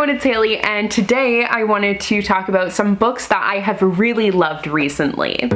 everyone, it's Hailey, and today I wanted to talk about some books that I have really loved recently.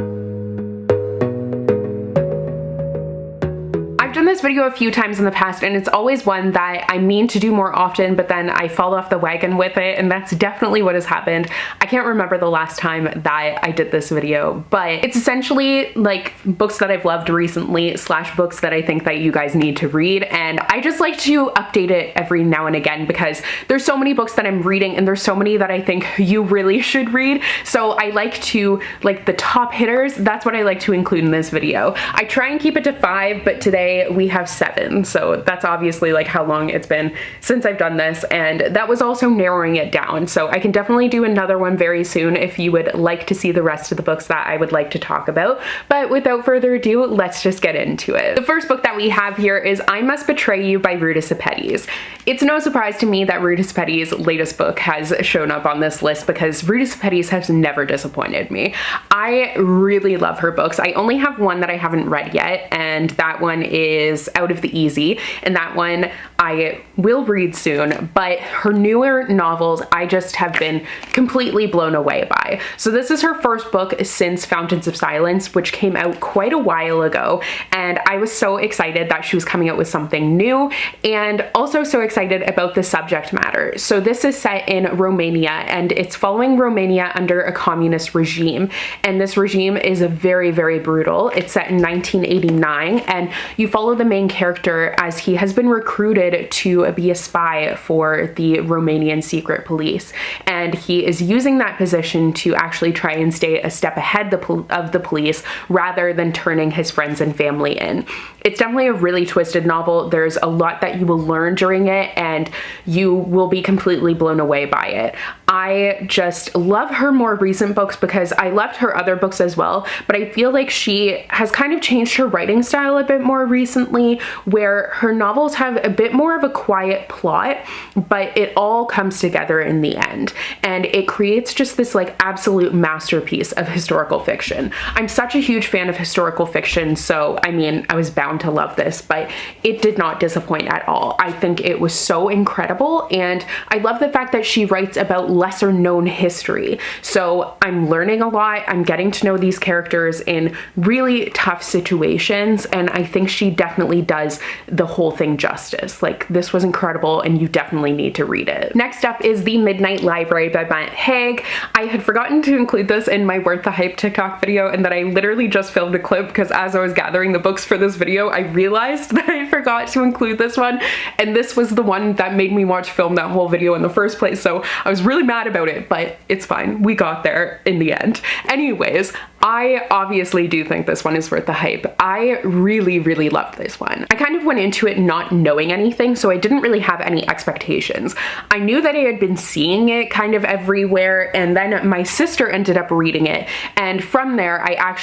I've done this video a few times in the past, and it's always one that I mean to do more often, but then I fall off the wagon with it, and that's definitely what has happened. I can't remember the last time that I did this video, but it's essentially like books that I've loved recently / books that I think that you guys need to read, and I just like to update it every now and again because there's so many books that I'm reading and there's so many that I think you really should read. So I like to, like, the top hitters, that's what I like to include in this video. I try and keep it to 5, but today we have 7, so that's obviously like how long it's been since I've done this, and that was also narrowing it down. So I can definitely do another one very soon if you would like to see the rest of the books that I would like to talk about. But without further ado, let's just get into it. The first book that we have here is I Must Betray You by Ruta Sepetys. It's no surprise to me that Ruta Sepetys' latest book has shown up on this list because Ruta Sepetys has never disappointed me. I really love her books. I only have one that I haven't read yet, and that one is Out of the Easy, and that one I will read soon, but her newer novels I just have been completely blown away by. So this is her first book since Fountains of Silence, which came out quite a while ago, and I was so excited that she was coming out with something new, and also so excited about the subject matter. So this is set in Romania, and it's following Romania under a communist regime, and this regime is very, very brutal. It's set in 1989, and you follow the main character as he has been recruited to be a spy for the Romanian secret police, and he is using that position to actually try and stay a step ahead of the police rather than turning his friends and family in. It's definitely a really twisted novel. There's a lot that you will learn during it, and you will be completely blown away by it. I just love her more recent books because I loved her other books as well, but I feel like she has kind of changed her writing style a bit more recently, where her novels have a bit more of a quiet plot, but it all comes together in the end, and it creates just this like absolute masterpiece of historical fiction. I'm such a huge fan of historical fiction, so I mean, I was bound to love this, but it did not disappoint at all. I think it was so incredible, and I love the fact that she writes about lesser known history. So I'm learning a lot, I'm getting to know these characters in really tough situations, and I think she definitely does the whole thing justice. Like, this was incredible, and you definitely need to read it. Next up is The Midnight Library by Matt Haig. I had forgotten to include this in my Worth the Hype TikTok video, and then I literally just filmed a clip because as I was gathering the books for this video, I realized that I forgot to include this one, and this was the one that made me want to film that whole video in the first place, so I was really mad about it, but it's fine. We got there in the end. Anyways, I obviously do think this one is worth the hype. I really, really loved this one. I kind of went into it not knowing anything, so I didn't really have any expectations. I knew that I had been seeing it kind of everywhere, and then my sister ended up reading it, and from there my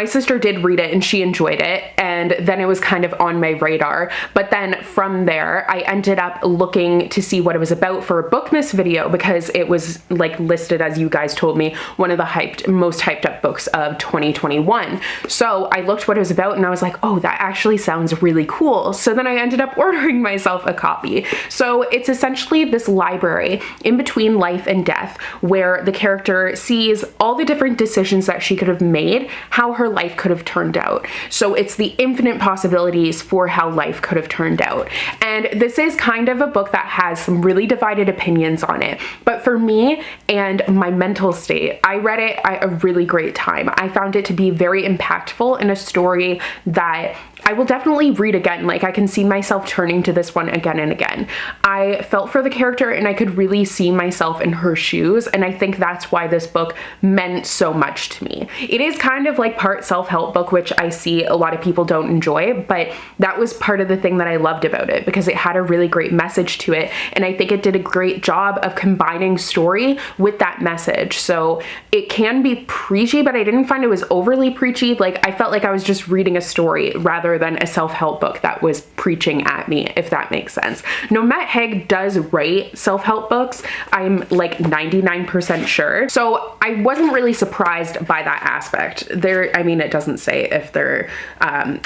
sister did read it and she enjoyed it, and then it was kind of on my radar. But then from there, I ended up looking to see what it was about for a Bookmas video because it was like listed, as you guys told me, one of the most hyped up books of 2021. So I looked what it was about and I was like, oh, that actually sounds really cool. So then I ended up ordering myself a copy. So it's essentially this library in between life and death where the character sees all the different decisions that she could have made, how her life could have turned out. So it's the infinite possibilities for how life could have turned out. And this is kind of a book that has some really divided opinions on it. But for me and my mental state, I read it at a really great time. I found it to be very impactful in a story that I will definitely read again. Like, I can see myself turning to this one again and again. I felt for the character and I could really see myself in her shoes, and I think that's why this book meant so much to me. It is kind of like part self-help book, which I see a lot of people don't enjoy, but that was part of the thing that I loved about it because it had a really great message to it, and I think it did a great job of combining story with that message. So it can be preachy, but I didn't find it was overly preachy. Like, I felt like I was just reading a story rather than a self-help book that was preaching at me, if that makes sense. Nomet Haig does write self-help books. I'm like 99% sure. So I wasn't really surprised by that aspect. I mean, it doesn't say if they're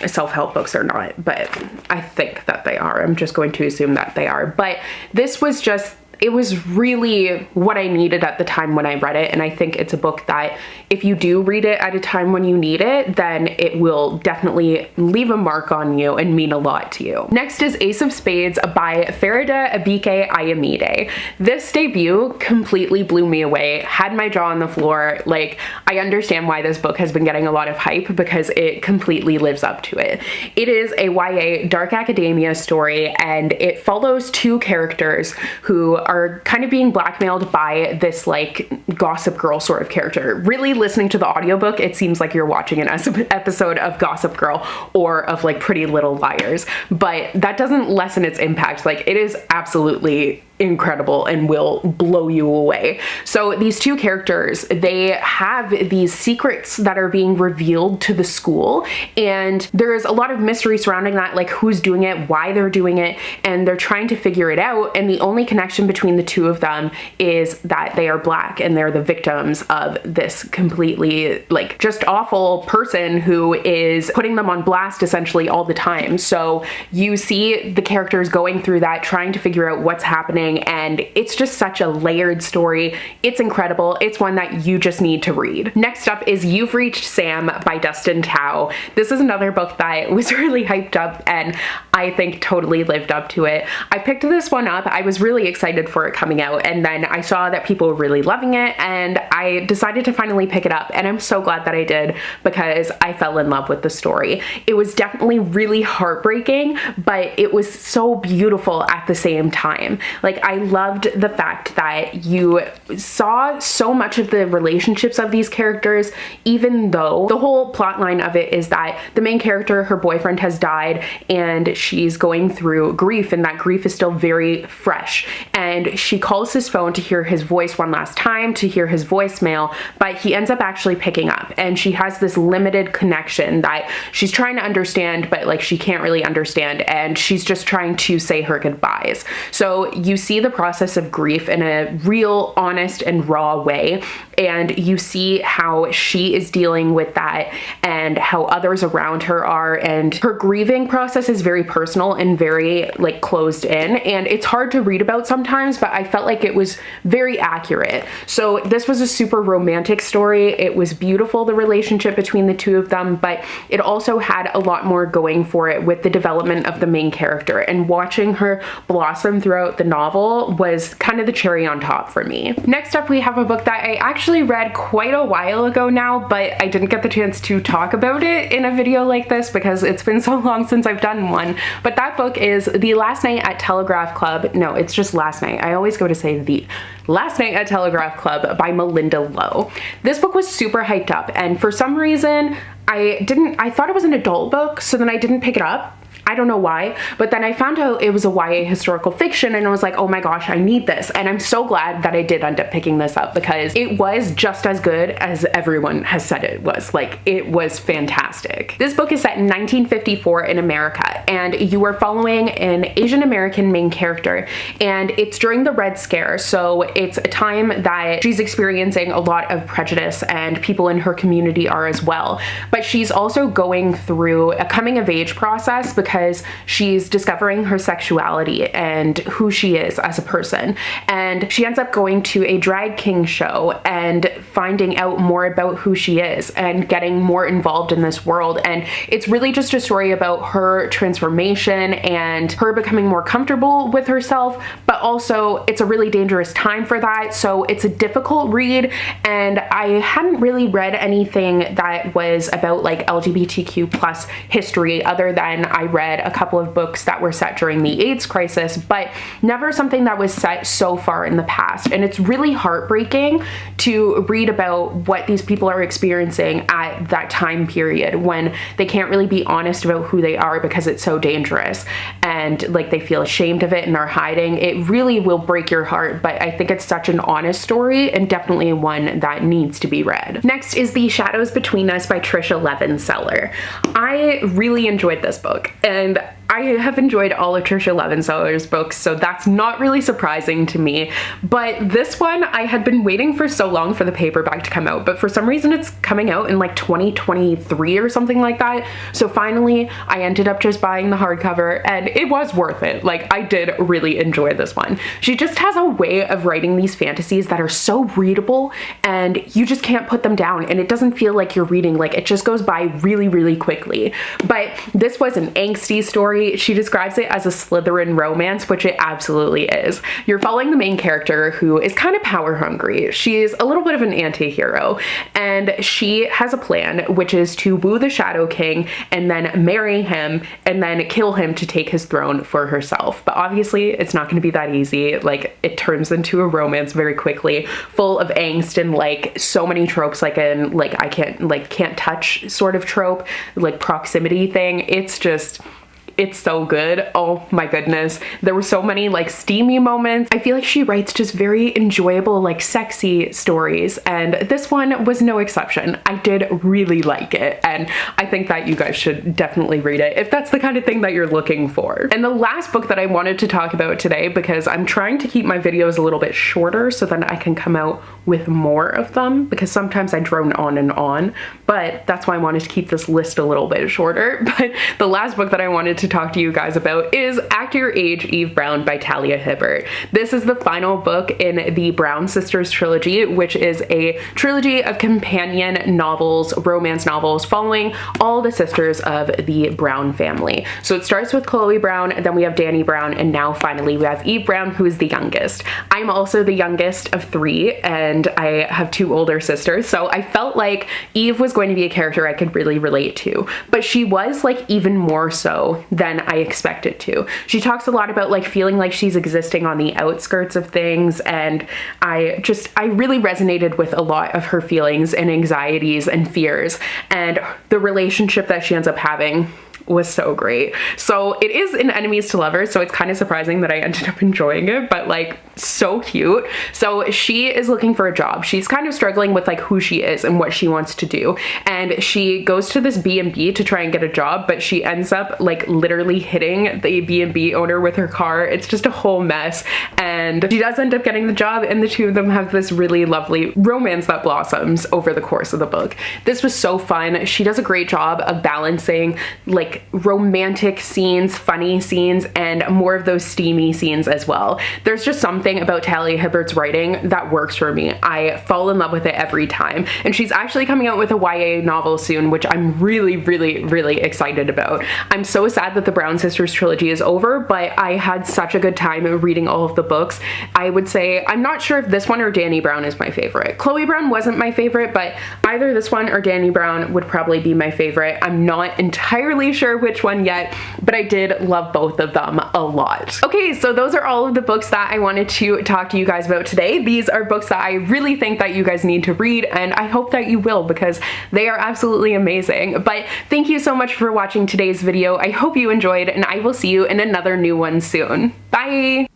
self-help books or not, but I think that they are. I'm just going to assume that they are. But this was just, it was really what I needed at the time when I read it, and I think it's a book that if you do read it at a time when you need it, then it will definitely leave a mark on you and mean a lot to you. Next is Ace of Spades by Farida Abike Ayamide. This debut completely blew me away, had my jaw on the floor. Like, I understand why this book has been getting a lot of hype because it completely lives up to it. It is a YA dark academia story, and it follows two characters who are kind of being blackmailed by this like Gossip Girl sort of character. Really, listening to the audiobook, it seems like you're watching an episode of Gossip Girl or of like Pretty Little Liars, but that doesn't lessen its impact. Like, it is absolutely incredible and will blow you away. So these two characters, they have these secrets that are being revealed to the school, and there's a lot of mystery surrounding that, like who's doing it, why they're doing it, and they're trying to figure it out. And the only connection between the two of them is that they are Black and they're the victims of this completely like just awful person who is putting them on blast essentially all the time. So you see the characters going through that, trying to figure out what's happening, and it's just such a layered story. It's incredible. It's one that you just need to read. Next up is You've Reached Sam by Dustin Tao. This is another book that was really hyped up and I think totally lived up to it. I picked this one up. I was really excited for it coming out, and then I saw that people were really loving it, and I decided to finally pick it up, and I'm so glad that I did because I fell in love with the story. It was definitely really heartbreaking, but it was so beautiful at the same time. Like, I loved the fact that you saw so much of the relationships of these characters, even though the whole plot line of it is that the main character, her boyfriend has died, and she's going through grief, and that grief is still very fresh. And she calls his phone to hear his voice one last time, to hear his voicemail, but he ends up actually picking up, and she has this limited connection that she's trying to understand, but like she can't really understand, and she's just trying to say her goodbyes. So you see the process of grief in a real, honest, and raw way, and you see how she is dealing with that and how others around her are, and her grieving process is very personal and very like closed in, and it's hard to read about sometimes, but I felt like it was very accurate. So this was a super romantic story. It was beautiful, the relationship between the two of them, but it also had a lot more going for it with the development of the main character, and watching her blossom throughout the novel was kind of the cherry on top for me. Next up, we have a book that I actually read quite a while ago now, but I didn't get the chance to talk about it in a video like this because it's been so long since I've done one. But that book is The Last Night at Telegraph Club. No, it's just Last Night. I always go to say The Last Night at Telegraph Club by Melinda Lowe. This book was super hyped up, and for some reason I thought it was an adult book, so then I didn't pick it up. I don't know why, but then I found out it was a YA historical fiction, and I was like, oh my gosh, I need this. And I'm so glad that I did end up picking this up because it was just as good as everyone has said it was. Like, it was fantastic. This book is set in 1954 in America, and you are following an Asian American main character, and it's during the Red Scare. So it's a time that she's experiencing a lot of prejudice, and people in her community are as well. But she's also going through a coming of age process because she's discovering her sexuality and who she is as a person. And she ends up going to a drag king show and finding out more about who she is and getting more involved in this world. And it's really just a story about her transformation and her becoming more comfortable with herself, but also it's a really dangerous time for that. So it's a difficult read, and I hadn't really read anything that was about like LGBTQ plus history other than I read read a couple of books that were set during the AIDS crisis, but never something that was set so far in the past. And it's really heartbreaking to read about what these people are experiencing at that time period when they can't really be honest about who they are because it's so dangerous, and like they feel ashamed of it and are hiding. It really will break your heart, but I think it's such an honest story and definitely one that needs to be read. Next is The Shadows Between Us by Levenseller. I really enjoyed this book, and I have enjoyed all of Trisha Levenseller's books, so that's not really surprising to me. But this one, I had been waiting for so long for the paperback to come out, but for some reason it's coming out in like 2023 or something like that. So finally, I ended up just buying the hardcover, and it was worth it. Like, I did really enjoy this one. She just has a way of writing these fantasies that are so readable, and you just can't put them down, and it doesn't feel like you're reading. Like, it just goes by really, really quickly. But this was an angsty story. She describes it as a Slytherin romance, which it absolutely is. You're following the main character who is kind of power hungry. She's a little bit of an anti-hero, and she has a plan, which is to woo the Shadow King and then marry him and then kill him to take his throne for herself. But obviously it's not going to be that easy. Like, it turns into a romance very quickly, full of angst and like so many tropes, like in like I can't touch sort of trope, like proximity thing. It's so good. Oh my goodness. There were so many like steamy moments. I feel like she writes just very enjoyable, like sexy stories, and this one was no exception. I did really like it, and I think that you guys should definitely read it if that's the kind of thing that you're looking for. And the last book that I wanted to talk about today, because I'm trying to keep my videos a little bit shorter so then I can come out with more of them, because sometimes I drone on and on, but that's why I wanted to keep this list a little bit shorter. But the last book that I wanted to talk to you guys about is Act Your Age, Eve Brown by Talia Hibbert. This is the final book in the Brown Sisters trilogy, which is a trilogy of companion novels, romance novels, following all the sisters of the Brown family. So it starts with Chloe Brown, then we have Danny Brown, and now finally we have Eve Brown, who is the youngest. I'm also the youngest of 3, and I have 2 older sisters, so I felt like Eve was going to be a character I could really relate to, but she was like even more so than I expected to. She talks a lot about like feeling like she's existing on the outskirts of things, and I really resonated with a lot of her feelings and anxieties and fears, and the relationship that she ends up having was so great. So it is an enemies to lovers, so it's kind of surprising that I ended up enjoying it, but like so cute. So she is looking for a job. She's kind of struggling with like who she is and what she wants to do, and she goes to this B&B to try and get a job, but she ends up like literally hitting the B&B owner with her car. It's just a whole mess, and she does end up getting the job, and the two of them have this really lovely romance that blossoms over the course of the book. This was so fun. She does a great job of balancing like romantic scenes, funny scenes, and more of those steamy scenes as well. There's just something about Talia Hibbert's writing that works for me. I fall in love with it every time, and she's actually coming out with a YA novel soon, which I'm really, really, really excited about. I'm so sad that the Brown Sisters trilogy is over, but I had such a good time reading all of the books. I would say I'm not sure if this one or Danny Brown is my favorite. Chloe Brown wasn't my favorite, but either this one or Danny Brown would probably be my favorite. I'm not entirely sure which one yet, but I did love both of them a lot. Okay, so those are all of the books that I wanted to talk to you guys about today. These are books that I really think that you guys need to read, and I hope that you will, because they are absolutely amazing. But thank you so much for watching today's video. I hope you enjoyed, and I will see you in another new one soon. Bye!